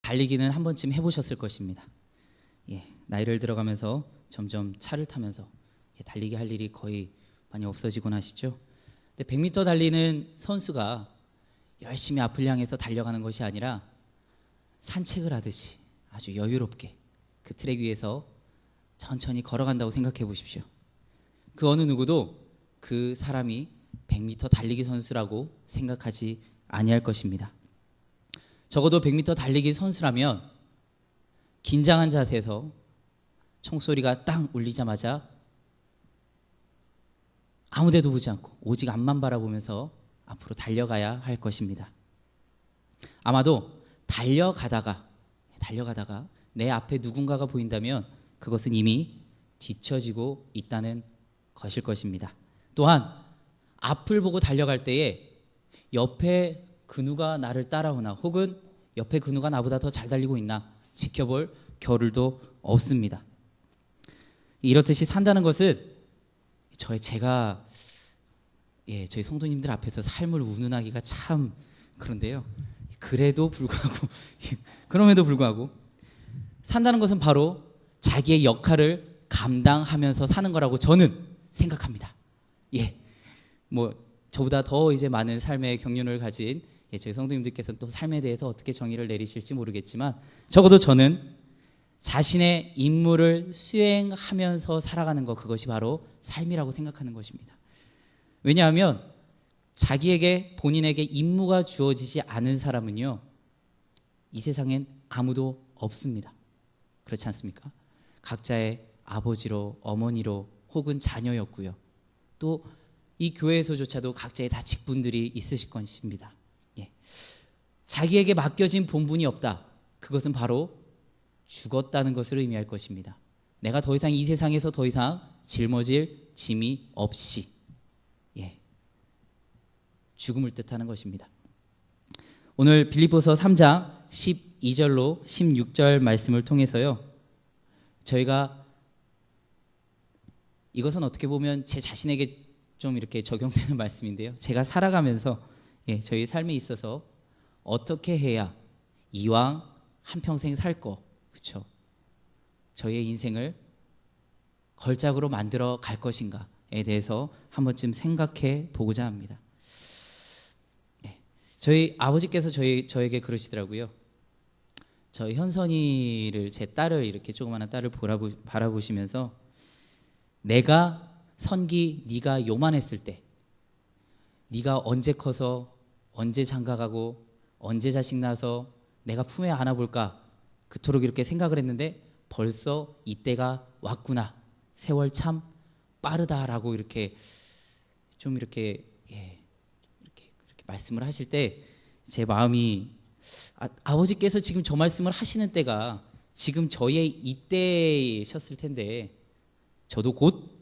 달리기는 한 번쯤 해보셨을 것입니다. 나이를 들어가면서 점점 차를 타면서 달리기 할 일이 거의 많이 없어지곤 하시죠. 근데 100m 달리는 선수가 열심히 앞을 향해서 달려가는 것이 아니라 산책을 하듯이 아주 여유롭게 그 트랙 위에서 천천히 걸어간다고 생각해 보십시오. 그 어느 누구도 그 사람이 100m 달리기 선수라고 생각하지 아니할 것입니다. 적어도 100m 달리기 선수라면 긴장한 자세에서 총소리가 딱 울리자마자 아무데도 보지 않고 오직 앞만 바라보면서 앞으로 달려가야 할 것입니다. 아마도 달려가다가 내 앞에 누군가가 보인다면 그것은 이미 뒤처지고 있다는 것일 것입니다. 또한 앞을 보고 달려갈 때에 옆에 그 누가 나를 따라오나 혹은 옆에 그 누가 나보다 더 잘 달리고 있나 지켜볼 겨를도 없습니다. 이렇듯이 산다는 것은 저희 성도님들 앞에서 삶을 운운하기가 참 그런데요. 그럼에도 불구하고 산다는 것은 바로 자기의 역할을 감당하면서 사는 거라고 저는 생각합니다. 저보다 더 이제 많은 삶의 경륜을 가진 저희 성도님들께서는 또 삶에 대해서 어떻게 정의를 내리실지 모르겠지만 적어도 저는 자신의 임무를 수행하면서 살아가는 것, 그것이 바로 삶이라고 생각하는 것입니다. 왜냐하면 본인에게 임무가 주어지지 않은 사람은요, 이 세상엔 아무도 없습니다. 그렇지 않습니까? 각자의 아버지로, 어머니로 혹은 자녀였고요. 또 이 교회에서조차도 각자의 다 직분들이 있으실 것입니다. 자기에게 맡겨진 본분이 없다. 그것은 바로 죽었다는 것을 의미할 것입니다. 내가 더 이상 이 세상에서 더 이상 짊어질 짐이 없이 죽음을 뜻하는 것입니다. 오늘 빌립보서 3장 12절로 16절 말씀을 통해서요, 저희가 이것은 어떻게 보면 제 자신에게 좀 이렇게 적용되는 말씀인데요, 제가 살아가면서 저희 삶에 있어서 어떻게 해야 이왕 한평생 살 거, 그렇죠? 저희의 인생을 걸작으로 만들어 갈 것인가에 대해서 한 번쯤 생각해 보고자 합니다. 저희 아버지께서 저에게 그러시더라고요. 저희 현선이를, 제 딸을, 이렇게 조그마한 딸을 바라보시면서 내가 선기 네가 요만했을 때 네가 언제 커서 언제 장가가고 언제 자식 낳아서 내가 품에 안아볼까 그토록 이렇게 생각을 했는데 벌써 이때가 왔구나. 세월 참 빠르다라고 이렇게 말씀을 하실 때 제 마음이 아버지께서 지금 저 말씀을 하시는 때가 지금 저의 이때셨을 텐데 저도 곧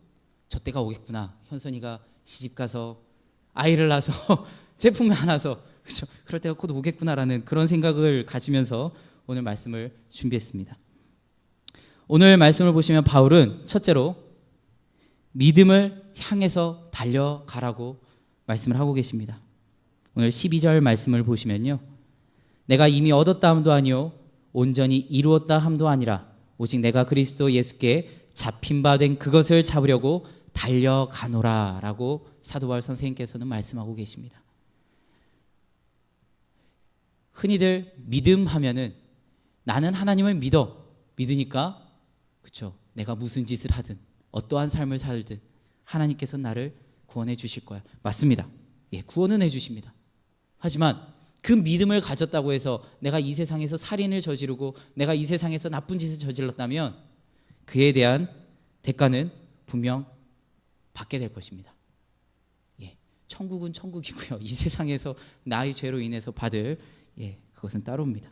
저 때가 오겠구나. 현선이가 시집가서 아이를 낳아서 제 품에 안아서 그렇죠? 그럴 때가 곧 오겠구나라는 그런 생각을 가지면서 오늘 말씀을 준비했습니다. 오늘 말씀을 보시면 바울은 첫째로 믿음을 향해서 달려가라고 말씀을 하고 계십니다. 오늘 12절 말씀을 보시면요, 내가 이미 얻었다 함도 아니요 온전히 이루었다 함도 아니라 오직 내가 그리스도 예수께 잡힌 바 된 그것을 잡으려고 달려가노라 라고 사도 바울 선생님께서는 말씀하고 계십니다. 흔히들 믿음 하면은 나는 하나님을 믿으니까 그렇죠, 내가 무슨 짓을 하든 어떠한 삶을 살든 하나님께서 나를 구원해 주실 거야. 맞습니다. 구원은 해 주십니다. 하지만 그 믿음을 가졌다고 해서 내가 이 세상에서 살인을 저지르고 내가 이 세상에서 나쁜 짓을 저질렀다면 그에 대한 대가는 분명 받게 될 것입니다. 천국은 천국이고요, 이 세상에서 나의 죄로 인해서 받을 그것은 따로입니다.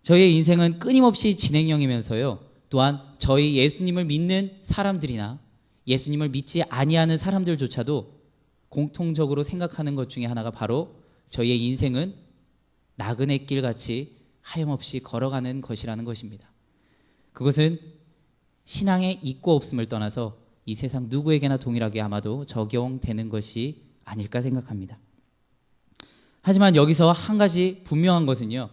저희의 인생은 끊임없이 진행형이면서요, 또한 저희 예수님을 믿는 사람들이나 예수님을 믿지 아니하는 사람들조차도 공통적으로 생각하는 것 중에 하나가 바로 저희의 인생은 나그네 길같이 하염없이 걸어가는 것이라는 것입니다. 그것은 신앙의 있고 없음을 떠나서 이 세상 누구에게나 동일하게 아마도 적용되는 것이 아닐까 생각합니다. 하지만 여기서 한 가지 분명한 것은요,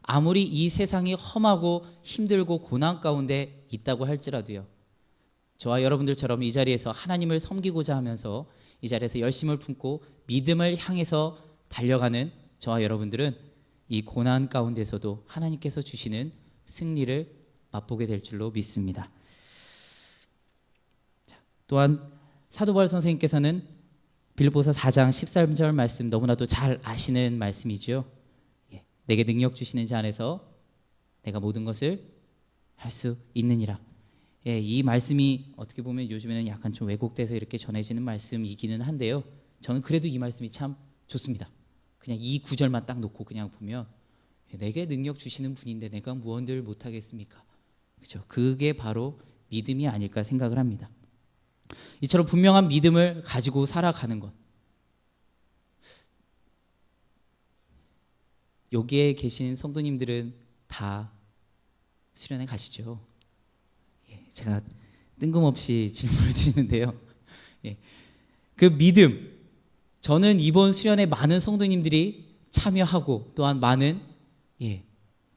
아무리 이 세상이 험하고 힘들고 고난 가운데 있다고 할지라도요, 저와 여러분들처럼 이 자리에서 하나님을 섬기고자 하면서 이 자리에서 열심을 품고 믿음을 향해서 달려가는 저와 여러분들은 이 고난 가운데서도 하나님께서 주시는 승리를 맛보게 될 줄로 믿습니다. 또한 사도 바울 선생님께서는 빌립보서 4장 13절 말씀, 너무나도 잘 아시는 말씀이죠. 내게 능력 주시는 자 안에서 내가 모든 것을 할 수 있느니라. 이 말씀이 어떻게 보면 요즘에는 약간 좀 왜곡돼서 이렇게 전해지는 말씀이기는 한데요, 저는 그래도 이 말씀이 참 좋습니다. 그냥 이 구절만 딱 놓고 그냥 보면 내게 능력 주시는 분인데 내가 무언들 못하겠습니까? 그렇죠? 그게 바로 믿음이 아닐까 생각을 합니다. 이처럼 분명한 믿음을 가지고 살아가는 것, 여기에 계신 성도님들은 다 수련회 가시죠? 제가 뜬금없이 질문을 드리는데요, 그 믿음, 저는 이번 수련회 많은 성도님들이 참여하고 또한 많은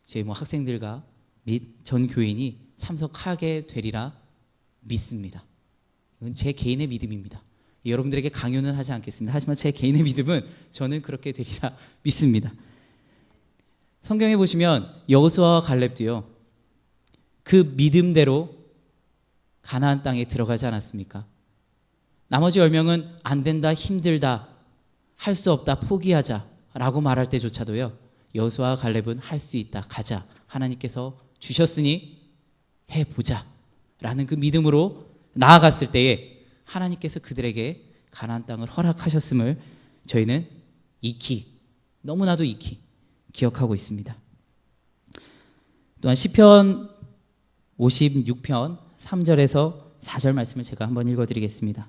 저희 학생들과 및 전 교인이 참석하게 되리라 믿습니다. 이건 제 개인의 믿음입니다. 여러분들에게 강요는 하지 않겠습니다. 하지만 제 개인의 믿음은 저는 그렇게 되리라 믿습니다. 성경에 보시면 여호수아와 갈렙도요, 그 믿음대로 가나안 땅에 들어가지 않았습니까? 나머지 10명은 안 된다, 힘들다, 할 수 없다, 포기하자 라고 말할 때조차도요, 여호수아와 갈렙은 할 수 있다, 가자, 하나님께서 주셨으니 해보자 라는 그 믿음으로 나아갔을 때에 하나님께서 그들에게 가나안 땅을 허락하셨음을 저희는 너무나도 익히 기억하고 있습니다. 또한 시편 56편 3절에서 4절 말씀을 제가 한번 읽어드리겠습니다.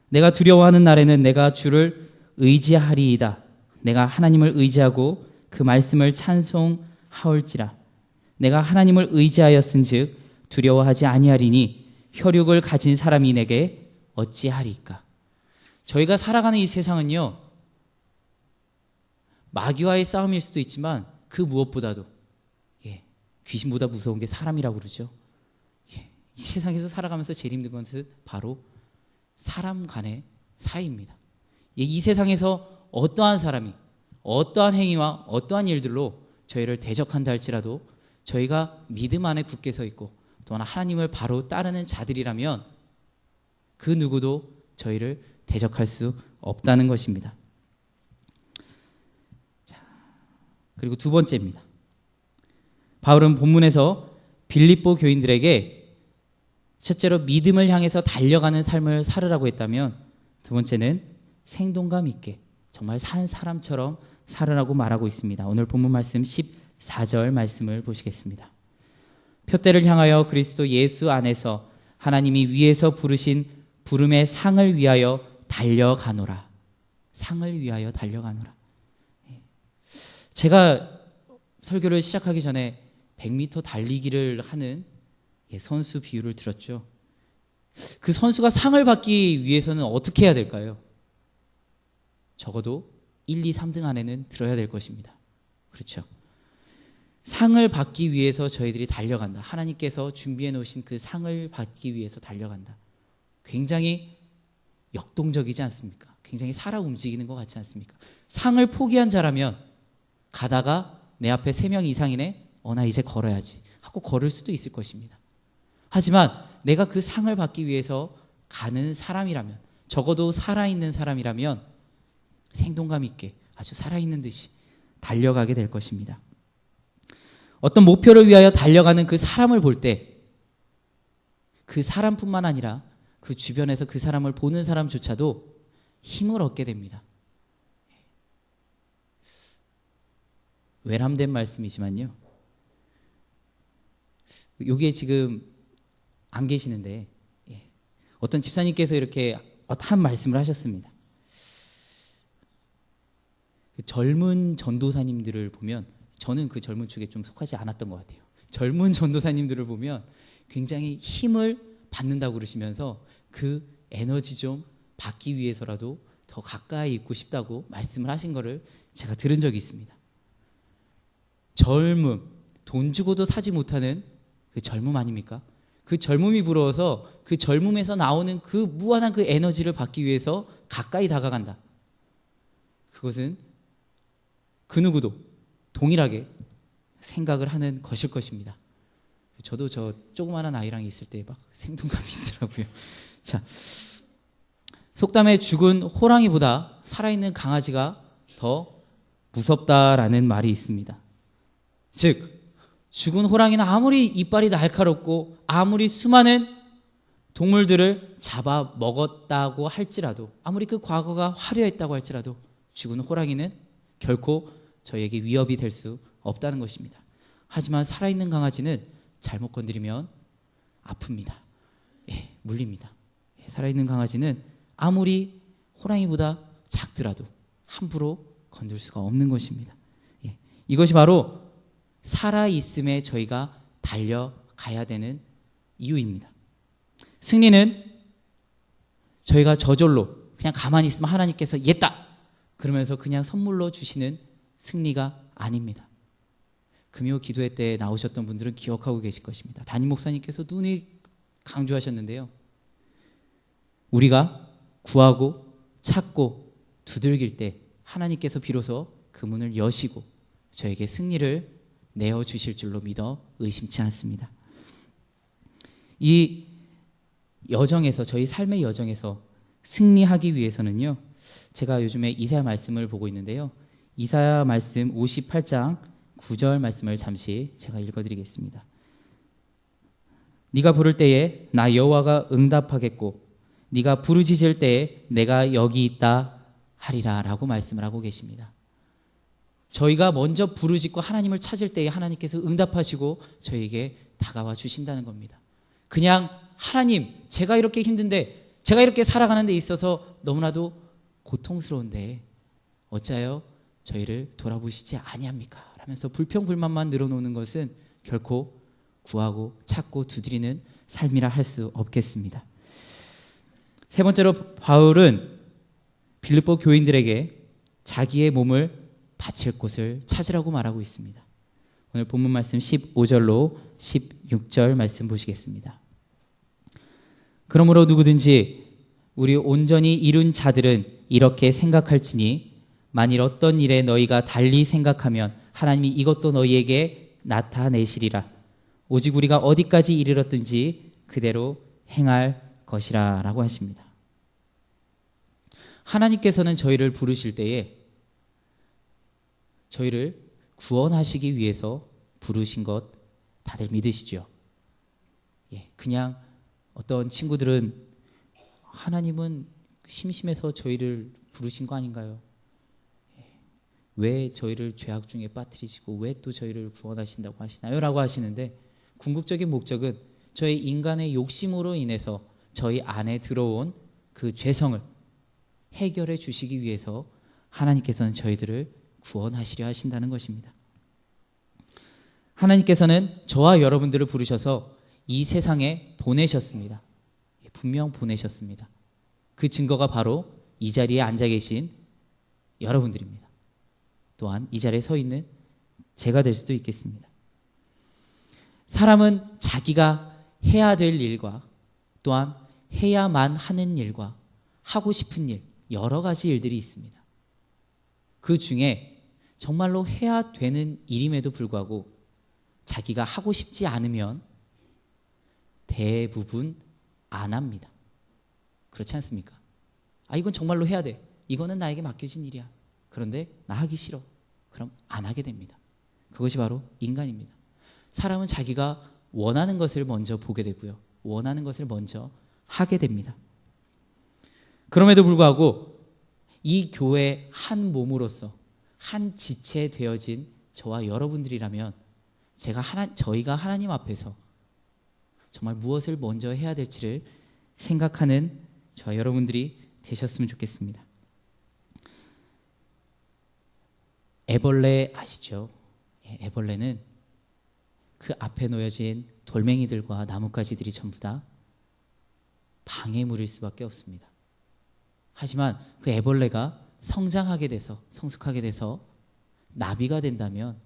내가 두려워하는 날에는 내가 주를 의지하리이다. 내가 하나님을 의지하고 그 말씀을 찬송하올지라. 내가 하나님을 의지하였은즉 두려워하지 아니하리니 혈육을 가진 사람이 내게 어찌하리까. 저희가 살아가는 이 세상은요, 마귀와의 싸움일 수도 있지만 그 무엇보다도 귀신보다 무서운 게 사람이라고 그러죠. 이 세상에서 살아가면서 제일 힘든 것은 바로 사람 간의 사이입니다. 이 세상에서 어떠한 사람이 어떠한 행위와 어떠한 일들로 저희를 대적한다 할지라도 저희가 믿음 안에 굳게 서 있고 또한 하나님을 바로 따르는 자들이라면 그 누구도 저희를 대적할 수 없다는 것입니다. 그리고 두 번째입니다. 바울은 본문에서 빌립보 교인들에게 첫째로 믿음을 향해서 달려가는 삶을 살으라고 했다면, 두 번째는 생동감 있게 정말 산 사람처럼 살으라고 말하고 있습니다. 오늘 본문 말씀 14절 말씀을 보시겠습니다. 표대를 향하여 그리스도 예수 안에서 하나님이 위에서 부르신 부름의 상을 위하여 달려가노라. 상을 위하여 달려가노라. 제가 설교를 시작하기 전에 100m 달리기를 하는 선수 비유를 들었죠. 그 선수가 상을 받기 위해서는 어떻게 해야 될까요? 적어도 1, 2, 3등 안에는 들어야 될 것입니다. 그렇죠? 상을 받기 위해서 저희들이 달려간다. 하나님께서 준비해 놓으신 그 상을 받기 위해서 달려간다. 굉장히 역동적이지 않습니까? 굉장히 살아 움직이는 것 같지 않습니까? 상을 포기한 자라면 가다가 내 앞에 3명 이상이네? 나 이제 걸어야지 하고 걸을 수도 있을 것입니다. 하지만 내가 그 상을 받기 위해서 가는 사람이라면, 적어도 살아있는 사람이라면 생동감 있게 아주 살아있는 듯이 달려가게 될 것입니다. 어떤 목표를 위하여 달려가는 그 사람을 볼 때 그 사람뿐만 아니라 그 주변에서 그 사람을 보는 사람조차도 힘을 얻게 됩니다. 외람된 말씀이지만요, 여기에 지금 안 계시는데 어떤 집사님께서 이렇게 한 말씀을 하셨습니다. 젊은 전도사님들을 보면, 저는 그 젊은 축에 좀 속하지 않았던 것 같아요. 젊은 전도사님들을 보면 굉장히 힘을 받는다고 그러시면서 그 에너지 좀 받기 위해서라도 더 가까이 있고 싶다고 말씀을 하신 거를 제가 들은 적이 있습니다. 젊음, 돈 주고도 사지 못하는 그 젊음 아닙니까? 그 젊음이 부러워서 그 젊음에서 나오는 그 무한한 그 에너지를 받기 위해서 가까이 다가간다. 그것은 그 누구도 동일하게 생각을 하는 것일 것입니다. 저도 저 조그마한 아이랑 있을 때 막 생동감이 있더라고요. 자, 속담에 죽은 호랑이보다 살아있는 강아지가 더 무섭다라는 말이 있습니다. 즉, 죽은 호랑이는 아무리 이빨이 날카롭고 아무리 수많은 동물들을 잡아 먹었다고 할지라도, 아무리 그 과거가 화려했다고 할지라도 죽은 호랑이는 결코 저에게 위협이 될 수 없다는 것입니다. 하지만 살아있는 강아지는 잘못 건드리면 아픕니다. 예, 물립니다. 예, 살아있는 강아지는 아무리 호랑이보다 작더라도 함부로 건들 수가 없는 것입니다. 예, 이것이 바로 살아있음에 저희가 달려가야 되는 이유입니다. 승리는 저희가 저절로 그냥 가만히 있으면 하나님께서 옛다 그러면서 그냥 선물로 주시는 승리가 아닙니다. 금요 기도회 때 나오셨던 분들은 기억하고 계실 것입니다. 담임 목사님께서 눈이 강조하셨는데요. 우리가 구하고 찾고 두들길 때 하나님께서 비로소 그 문을 여시고 저에게 승리를 내어주실 줄로 믿어 의심치 않습니다. 이 여정에서, 저희 삶의 여정에서 승리하기 위해서는요, 제가 요즘에 이사야 말씀을 보고 있는데요, 이사야 말씀 58장 9절 말씀을 잠시 제가 읽어드리겠습니다. 네가 부를 때에 나 여호와가 응답하겠고 네가 부르짖을 때에 내가 여기 있다 하리라 라고 말씀을 하고 계십니다. 저희가 먼저 부르짖고 하나님을 찾을 때에 하나님께서 응답하시고 저에게 다가와 주신다는 겁니다. 그냥 하나님, 제가 이렇게 힘든데, 제가 이렇게 살아가는 데 있어서 너무나도 고통스러운데 어찌하여 저희를 돌아보시지 아니합니까? 라면서 불평불만만 늘어놓는 것은 결코 구하고 찾고 두드리는 삶이라 할 수 없겠습니다. 세 번째로 바울은 빌립보 교인들에게 자기의 몸을 바칠 곳을 찾으라고 말하고 있습니다. 오늘 본문 말씀 15절로 16절 말씀 보시겠습니다. 그러므로 누구든지 우리 온전히 이룬 자들은 이렇게 생각할지니 만일 어떤 일에 너희가 달리 생각하면 하나님이 이것도 너희에게 나타내시리라. 오직 우리가 어디까지 이르렀든지 그대로 행할 것이라 라고 하십니다. 하나님께서는 저희를 부르실 때에 저희를 구원하시기 위해서 부르신 것 다들 믿으시죠? 예, 그냥 어떤 친구들은 하나님은 심심해서 저희를 부르신 거 아닌가요? 왜 저희를 죄악 중에 빠뜨리시고 왜 또 저희를 구원하신다고 하시나요? 라고 하시는데 궁극적인 목적은 저희 인간의 욕심으로 인해서 저희 안에 들어온 그 죄성을 해결해 주시기 위해서 하나님께서는 저희들을 구원하시려 하신다는 것입니다. 하나님께서는 저와 여러분들을 부르셔서 이 세상에 보내셨습니다. 분명 보내셨습니다. 그 증거가 바로 이 자리에 앉아 계신 여러분들입니다. 또한 이 자리에 서 있는 제가 될 수도 있겠습니다. 사람은 자기가 해야 될 일과 또한 해야만 하는 일과 하고 싶은 일, 여러 가지 일들이 있습니다. 그 중에 정말로 해야 되는 일임에도 불구하고 자기가 하고 싶지 않으면 대부분 안 합니다. 그렇지 않습니까? 아, 이건 정말로 해야 돼. 이거는 나에게 맡겨진 일이야. 그런데 나 하기 싫어. 그럼 안 하게 됩니다. 그것이 바로 인간입니다. 사람은 자기가 원하는 것을 먼저 보게 되고요. 원하는 것을 먼저 하게 됩니다. 그럼에도 불구하고 이 교회 한 몸으로서 한 지체 되어진 저와 여러분들이라면 저희가 하나님 앞에서 정말 무엇을 먼저 해야 될지를 생각하는 저와 여러분들이 되셨으면 좋겠습니다. 애벌레 아시죠? 애벌레는 그 앞에 놓여진 돌멩이들과 나뭇가지들이 전부 다 방해물일 수밖에 없습니다. 하지만 그 애벌레가 성장하게 돼서 성숙하게 돼서 나비가 된다면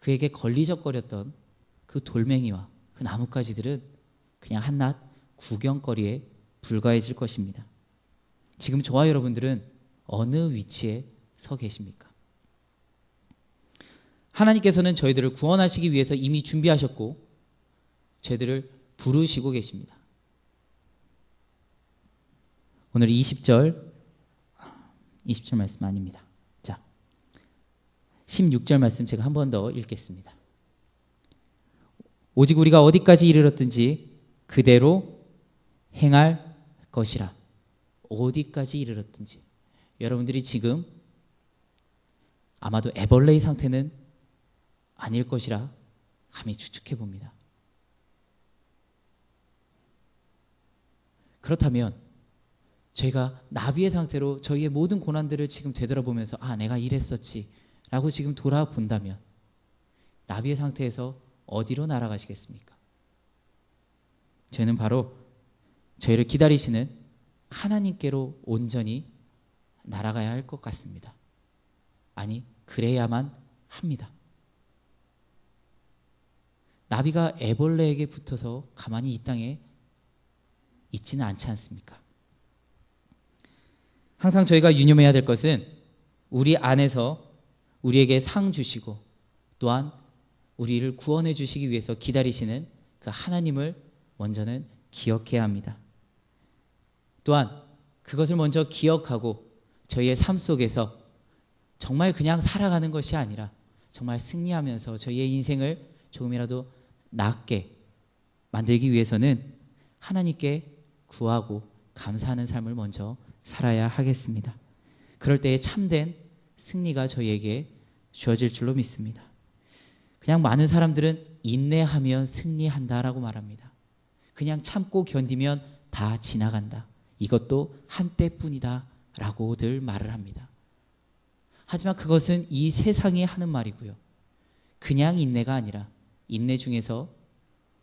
그에게 걸리적거렸던 그 돌멩이와 그 나뭇가지들은 그냥 한낱 구경거리에 불과해질 것입니다. 지금 저와 여러분들은 어느 위치에 서 계십니까? 하나님께서는 저희들을 구원하시기 위해서 이미 준비하셨고 저희들을 부르시고 계십니다. 오늘 20절 말씀 아닙니다. 자, 16절 말씀 제가 한 번 더 읽겠습니다. 오직 우리가 어디까지 이르렀든지 그대로 행할 것이라. 어디까지 이르렀든지. 여러분들이 지금 아마도 애벌레의 상태는 아닐 것이라 감히 추측해 봅니다. 그렇다면 저희가 나비의 상태로 저희의 모든 고난들을 지금 되돌아보면서 내가 이랬었지 라고 지금 돌아본다면 나비의 상태에서 어디로 날아가시겠습니까? 저희는 바로 저희를 기다리시는 하나님께로 온전히 날아가야 할 것 같습니다. 아니, 그래야만 합니다. 나비가 애벌레에게 붙어서 가만히 이 땅에 있지는 않지 않습니까? 항상 저희가 유념해야 될 것은 우리 안에서 우리에게 상 주시고 또한 우리를 구원해 주시기 위해서 기다리시는 그 하나님을 먼저는 기억해야 합니다. 또한 그것을 먼저 기억하고 저희의 삶 속에서 정말 그냥 살아가는 것이 아니라 정말 승리하면서 저희의 인생을 조금이라도 낫게 만들기 위해서는 하나님께 구하고 감사하는 삶을 먼저 살아야 하겠습니다. 그럴 때에 참된 승리가 저희에게 주어질 줄로 믿습니다. 그냥 많은 사람들은 인내하면 승리한다라고 말합니다. 그냥 참고 견디면 다 지나간다. 이것도 한때뿐이다 라고들 말을 합니다. 하지만 그것은 이 세상이 하는 말이고요. 그냥 인내가 아니라 인내 중에서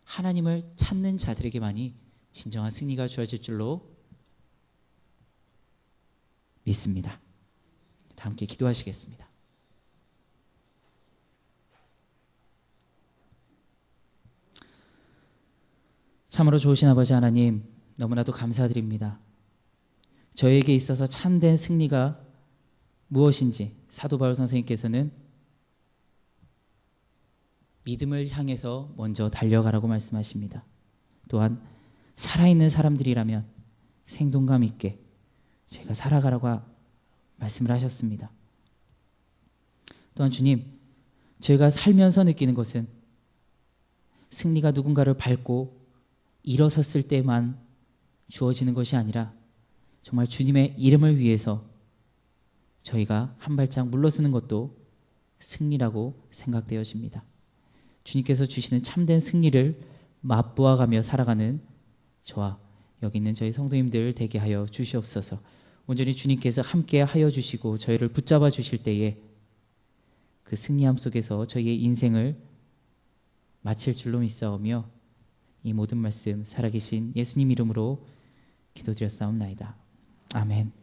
하나님을 찾는 자들에게만이 진정한 승리가 주어질 줄로 믿습니다. 다 함께 기도하시겠습니다. 참으로 좋으신 아버지 하나님, 너무나도 감사드립니다. 저에게 있어서 참된 승리가 무엇인지 사도 바울 선생님께서는 믿음을 향해서 먼저 달려가라고 말씀하십니다. 또한 살아있는 사람들이라면 생동감 있게 저희가 살아가라고 말씀을 하셨습니다. 또한 주님, 저희가 살면서 느끼는 것은 승리가 누군가를 밟고 일어섰을 때만 주어지는 것이 아니라 정말 주님의 이름을 위해서 저희가 한 발짝 물러서는 것도 승리라고 생각되어집니다. 주님께서 주시는 참된 승리를 맛보아가며 살아가는 저와 여기 있는 저희 성도님들 되게 하여 주시옵소서. 온전히 주님께서 함께 하여 주시고 저희를 붙잡아 주실 때에 그 승리함 속에서 저희의 인생을 마칠 줄로 믿사오며 이 모든 말씀 살아계신 예수님 이름으로 기도드렸사옵나이다. 아멘.